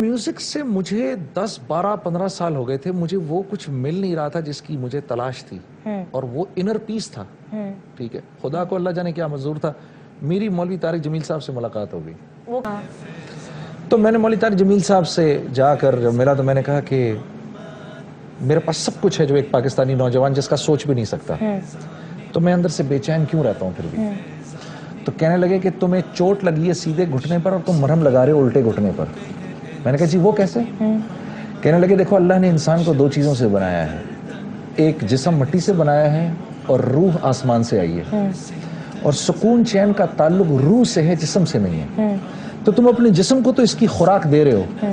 Music سے مجھے 10 12 15 سال ہو گئے تھے، مجھے وہ کچھ مل نہیں رہا تھا جس کی مجھے تلاش تھی، اور وہ انر پیس تھا. ٹھیک ہے، خدا کو اللہ جانے کیا منظور تھا. میری مولوی طارق جمیل صاحب سے ملاقات ہو گئی. تو میں نے مولوی طارق جمیل صاحب سے جا کر جب ملا تو میں نے کہا کہ میرے پاس سب کچھ ہے جو ایک پاکستانی نوجوان جس کا سوچ بھی نہیں سکتا، تو میں اندر سے بے چین کیوں رہتا ہوں پھر بھی. تو کہنے لگے کہ تمہیں چوٹ لگی ہے سیدھے گھٹنے پر اور تم مرہم لگا رہے ہو الٹے گھٹنے پر. میں نے کہا جی وہ کیسے؟ کہنے لگے دیکھو اللہ نے انسان کو 2 چیزوں سے بنایا ہے، ایک جسم مٹی سے بنایا ہے اور روح آسمان سے آئی ہے، اور سکون چین کا تعلق روح سے ہے، جسم سے نہیں ہے. تو تم اپنے جسم کو تو اس کی خوراک دے رہے ہو،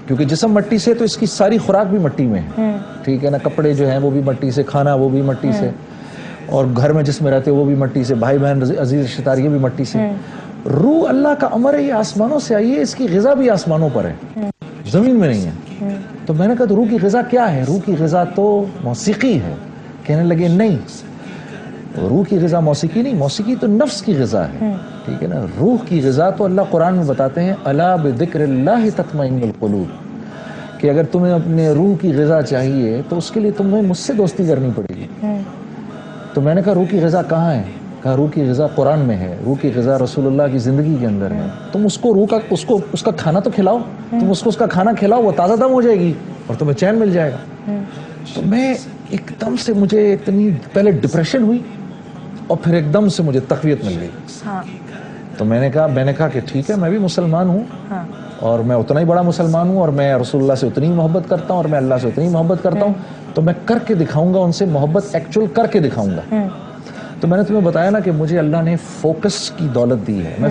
کیونکہ جسم مٹی سے تو اس کی ساری خوراک بھی مٹی میں ہے. ٹھیک ہے نا، کپڑے جو ہیں وہ بھی مٹی سے، کھانا وہ بھی مٹی سے، اور گھر میں جس میں رہتے وہ بھی مٹی سے، بھائی بہن عزیز رشتہ دار یہ بھی مٹی سے. روح اللہ کا امر ہے، یہ آسمانوں سے آئی ہے، اس کی غذا بھی آسمانوں پر ہے، زمین میں نہیں ہے. تو میں نے کہا تو روح کی غذا کیا ہے؟ روح کی غذا تو موسیقی ہے. کہنے لگے نہیں، روح کی غذا موسیقی نہیں، موسیقی تو نفس کی غذا ہے. ٹھیک ہے نا، روح کی غذا تو اللہ قرآن میں بتاتے ہیں الا بذکر اللہ تطمئن القلوب، کہ اگر تمہیں اپنے روح کی غذا چاہیے تو اس کے لیے تمہیں مجھ سے دوستی کرنی پڑے گی. تو میں نے کہا روح کی غذا کہاں ہے؟ کہا روح کی غذا قرآن میں ہے، روح کی غذا رسول اللہ کی زندگی کے اندر ہے. تم اس کو روح کا اس کا کھانا تو کھلاؤ، تم اس کو اس کا کھانا کھلاؤ، وہ تازہ دم ہو جائے گی اور تمہیں چین مل جائے گا. تو میں ایک دم سے مجھے اتنی پہلے ڈپریشن ہوئی اور پھر ایک دم سے مجھے تقویت مل گئی. تو میں نے کہا کہ ٹھیک ہے، میں بھی مسلمان ہوں، اور میں اتنا ہی بڑا مسلمان ہوں، اور میں رسول اللہ سے اتنی ہی محبت کرتا ہوں، اور میں اللہ سے اتنی ہی محبت کرتا ہوں. تو میں کر کے دکھاؤں گا ان سے محبت، ایکچوئل کر کے دکھاؤں گا. تو میں نے تمہیں بتایا نا کہ مجھے اللہ نے فوکس کی دولت دی ہے. میں